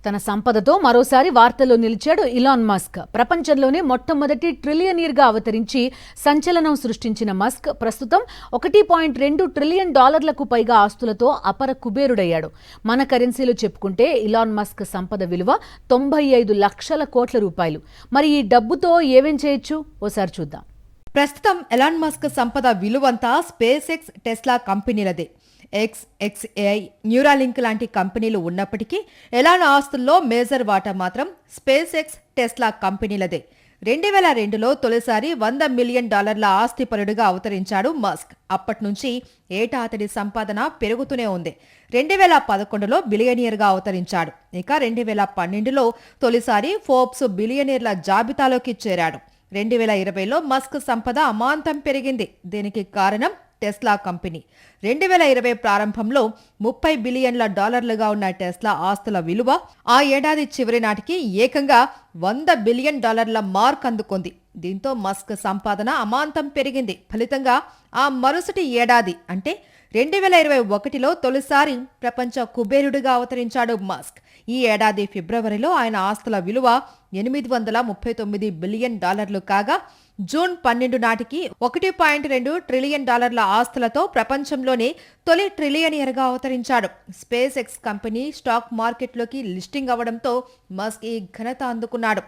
తన సంపదతో మరోసారి వార్తల్లో నిలిచాడు ఇలాన్ మస్క్. ప్రపంచంలోనే మొట్టమొదటి ట్రిలియనీర్గా అవతరించి సంచలనం సృష్టించిన మస్క్ ప్రస్తుతం $1.2 ట్రిలియన్ పైగా ఆస్తులతో అపర కుబేరుడయ్యాడు. మన కరెన్సీలో చెప్పుకుంటే ఇలాన్ మస్క్ సంపద విలువ 95 లక్షల కోట్ల రూపాయలు. మరి ఈ డబ్బుతో ఏమేం చేయొచ్చు ఓసారి చూద్దాం. ప్రస్తుతం ఎలాన్ మస్క్ సంపద విలువంతా స్పేస్ ఎక్స్, టెస్లా కంపెనీలదే. XAI, న్యూరాలింక్ లాంటి కంపెనీలు ఉన్నప్పటికీ ఎలాన్ ఆస్తుల్లో మేజర్ వాటా మాత్రం స్పేస్ ఎక్స్, టెస్లా కంపెనీలదే. 2002లో తొలిసారి $100 మిలియన్ ఆస్తిపరుడుగా అవతరించాడు మస్క్. అప్పట్నుంచి ఏటా అతడి సంపాదన పెరుగుతూనే ఉంది. 2011లో బిలియనియర్గా అవతరించాడు. ఇక 2012లో తొలిసారి ఫోర్బ్స్ బిలియనీర్ల జాబితాలోకి చేరాడు. 2020లో మస్క్ సంపద అమాంతం పెరిగింది. దీనికి కారణం టెస్లా కంపెనీ. 2020 ప్రారంభంలో $30 బిలియన్ల ఉన్న టెస్లా ఆస్తుల విలువ ఆ ఏడాది చివరి నాటికి ఏకంగా $100 బిలియన్ మార్క్ అందుకుంది. దీంతో మస్క్ సంపాదన అమాంతం పెరిగింది. ఫలితంగా ఆ మరుసటి ఏడాది అంటే 2021లో తొలిసారి ప్రపంచ కుబేరుడిగా అవతరించాడు మస్క్. ఈ ఏడాది ఫిబ్రవరిలో ఆయన ఆస్తుల విలువ $839 బిలియన్ కాగా జూన్ 12 నాటికి $1.2 ట్రిలియన్ ఆస్తులతో ప్రపంచంలోనే తొలి ట్రిలియనియర్గా అవతరించాడు. స్పేస్ ఎక్స్ కంపెనీ స్టాక్ మార్కెట్లోకి లిస్టింగ్ అవడంతో మస్క్ ఈ ఘనత అందుకున్నాడు.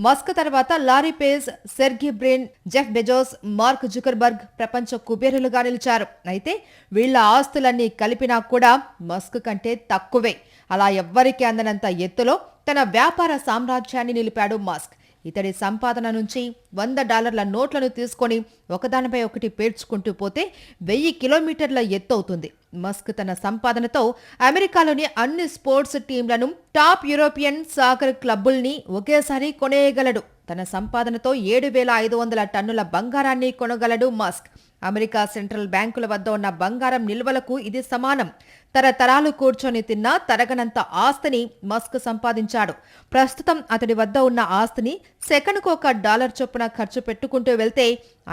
మస్క్ తర్వాత Larry Page, Sergei Brin, Jeff Bezos, mark Zuckerberg ప్రపంచ కుబేరులుగా నిలిచారు. అయితే వీళ్ల ఆస్తులన్నీ కలిపినా కూడా మస్క్ కంటే తక్కువే. అలా ఎవ్వరికీ అందనంత ఎత్తులో తన వ్యాపార సామ్రాజ్యాన్ని నిలిపాడు మస్క్. ఇతడి సంపాదన నుంచి $100 నోట్లను తీసుకొని ఒకదానిపై ఒకటి పేర్చుకుంటూ పోతే 1000 కిలోమీటర్ల ఎత్తు అవుతుంది. మస్క్ తన సంపాదనతో అమెరికాలోని అన్ని స్పోర్ట్స్ టీంలను, టాప్ యూరోపియన్ సాకర్ క్లబ్బుల్ని ఒకేసారి కొనేయగలడు. తన సంపాదనతో 7,500 టన్నుల బంగారాన్ని కొనగలడు మస్క్. అమెరికా సెంట్రల్ బ్యాంకుల వద్ద ఉన్న బంగారం నిల్వలకు ఇది సమానం. తరతరాలు కూర్చొని తిన్నా తరగనంత ఆస్తిని మస్క్ సంపాదించాడు. ప్రస్తుతం అతడి వద్ద ఉన్న ఆస్తిని సెకనుకు $1 చొప్పున ఖర్చు పెట్టుకుంటూ వెళ్తే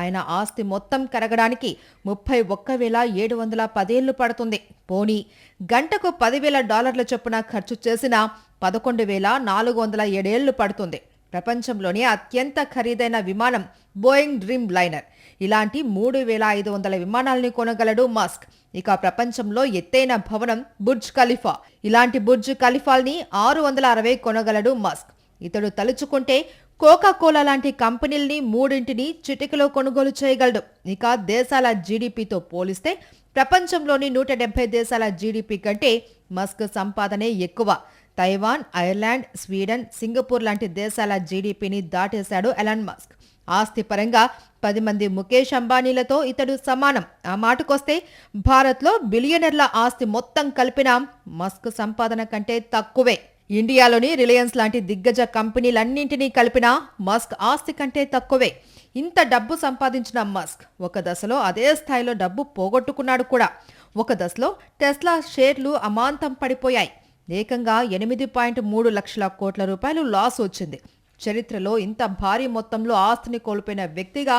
ఆయన ఆస్తి మొత్తం కరగడానికి 31,710 ఏళ్లు పడుతుంది. పోనీ గంటకు $10,000 చొప్పున ఖర్చు చేసినా 11,407 ఏళ్లు పడుతుంది. ప్రపంచంలోనే అత్యంత ఖరీదైన విమానం బోయింగ్ డ్రీమ్ లైనర్. ఇలాంటి 3,500 విమానాల్ని కొనగలడు మస్క్. ఇక ప్రపంచంలో ఎత్తైన భవనం బుర్జ్ ఖలీఫా. ఇలాంటి బుర్జ్ ఖలీఫాల్ని 660 కొనగలడు మస్క్. ఇతడు తలుచుకుంటే కోకా కోలా లాంటి కంపెనీల్ని 3 చిటికలో కొనుగోలు చేయగలడు. ఇక దేశాల జీడీపీతో పోలిస్తే ప్రపంచంలోని 170 దేశాల జీడీపీ కంటే మస్క్ సంపాదనే ఎక్కువ. తైవాన్, ఐర్లాండ్, స్వీడన్, సింగపూర్ లాంటి దేశాల జీడీపీని దాటేశాడు ఎలాన్ మస్క్. ఆస్తి పరంగా 10 మంది ముఖేష్ అంబానీలతో ఇతడు సమానం. ఆ మాటకొస్తే భారత్లో బిలియనర్ల ఆస్తి మొత్తం కలిపినా మస్క్ సంపాదన కంటే తక్కువే. ఇండియాలోని రిలయన్స్ లాంటి దిగ్గజ కంపెనీలన్నింటినీ కలిపినా మస్క్ ఆస్తి కంటే తక్కువే. ఇంత డబ్బు సంపాదించిన మస్క్ ఒక దశలో అదే స్థాయిలో డబ్బు పోగొట్టుకున్నాడు కూడా. ఒక దశలో టెస్లా షేర్లు అమాంతం పడిపోయాయి. ఏకంగా 8.3 లక్షల కోట్ల రూపాయలు లాస్ వచ్చింది. చరిత్రలో ఇంత భారీ మొత్తంలో ఆస్తిని కోల్పోయిన వ్యక్తిగా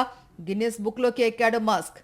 గిన్నిస్ బుక్లోకి ఎక్కాడు మస్క్.